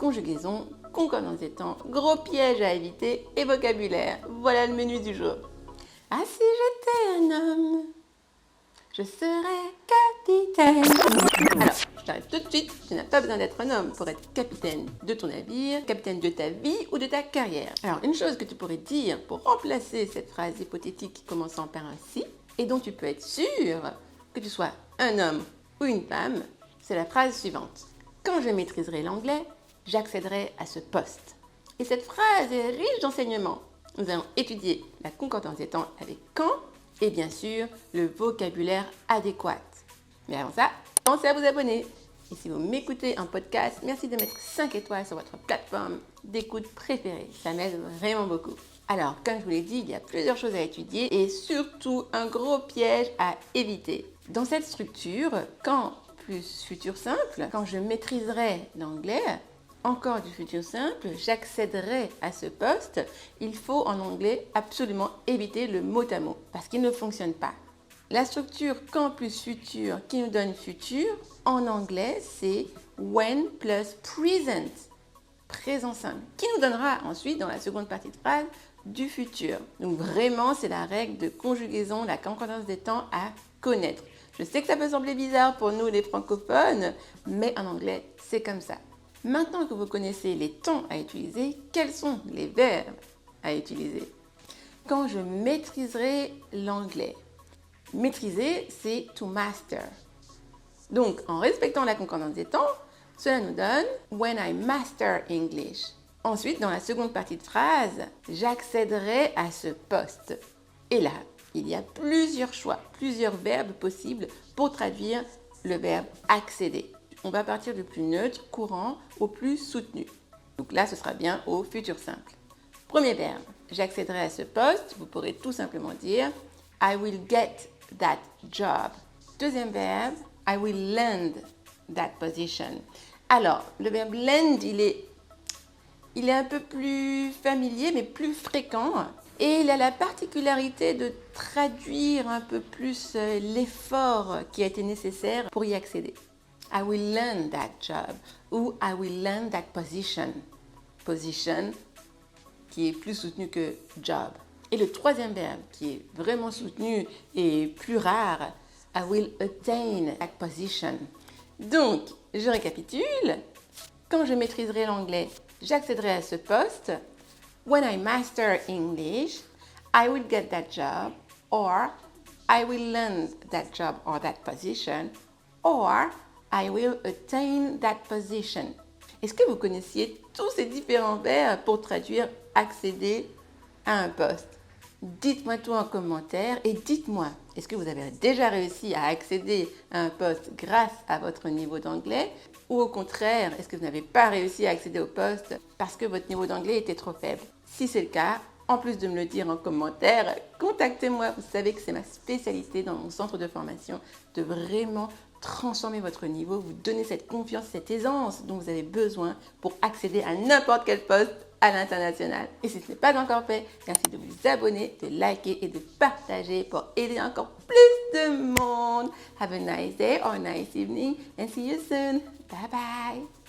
conjugaison, concordance des temps, gros piège à éviter et vocabulaire. Voilà le menu du jour. Ah, si j'étais un homme, je serais capitaine. Alors, je t'arrête tout de suite, tu n'as pas besoin d'être un homme pour être capitaine de ton navire, capitaine de ta vie ou de ta carrière. Alors, une chose que tu pourrais dire pour remplacer cette phrase hypothétique commençant par un si, et dont tu peux être sûr que tu sois un homme ou une femme, c'est la phrase suivante. Quand je maîtriserai l'anglais, j'accéderai à ce poste. Et cette phrase est riche d'enseignements. Nous allons étudier la concordance des temps avec quand et bien sûr le vocabulaire adéquat. Mais avant ça, pensez à vous abonner. Et si vous m'écoutez en podcast, merci de mettre 5 étoiles sur votre plateforme d'écoute préférée. Ça m'aide vraiment beaucoup. Alors, comme je vous l'ai dit, il y a plusieurs choses à étudier et surtout un gros piège à éviter. Dans cette structure, quand plus futur simple, quand je maîtriserai l'anglais, encore du futur simple, j'accéderai à ce poste, il faut en anglais absolument éviter le mot à mot parce qu'il ne fonctionne pas. La structure quand plus futur qui nous donne futur, en anglais, c'est when plus present, présent simple, qui nous donnera ensuite dans la seconde partie de phrase du futur. Donc vraiment, c'est la règle de conjugaison, la concordance des temps à connaître. Je sais que ça peut sembler bizarre pour nous les francophones, mais en anglais, c'est comme ça. Maintenant que vous connaissez les temps à utiliser, quels sont les verbes à utiliser? Quand je maîtriserai l'anglais. Maîtriser, c'est to master. Donc, en respectant la concordance des temps, cela nous donne when I master English. Ensuite, dans la seconde partie de phrase, j'accéderai à ce poste. Et là, il y a plusieurs choix, plusieurs verbes possibles pour traduire le verbe accéder. On va partir du plus neutre, courant, au plus soutenu. Donc là, ce sera bien au futur simple. Premier verbe, j'accéderai à ce poste. Vous pourrez tout simplement dire I will get that job. Deuxième verbe, I will land that position. Alors, le verbe land, il est un peu plus familier, mais plus fréquent. Et il a la particularité de traduire un peu plus l'effort qui a été nécessaire pour y accéder. I will learn that job ou I will learn that position. Position qui est plus soutenu que job. Et le troisième verbe qui est vraiment soutenu et plus rare, I will attain that position. Donc, je récapitule. Quand je maîtriserai l'anglais, j'accéderai à ce poste. When I master English, I will get that job or I will learn that job or that position or I will attain that position. Est-ce que vous connaissiez tous ces différents verbes pour traduire accéder à un poste? Dites-moi tout en commentaire et dites-moi, est-ce que vous avez déjà réussi à accéder à un poste grâce à votre niveau d'anglais? Ou au contraire, est-ce que vous n'avez pas réussi à accéder au poste parce que votre niveau d'anglais était trop faible? Si c'est le cas, en plus de me le dire en commentaire, contactez-moi. Vous savez que c'est ma spécialité dans mon centre de formation de vraiment transformer votre niveau, vous donner cette confiance, cette aisance dont vous avez besoin pour accéder à n'importe quel poste à l'international. Et si ce n'est pas encore fait, merci de vous abonner, de liker et de partager pour aider encore plus de monde. Have a nice day or a nice evening and see you soon. Bye bye.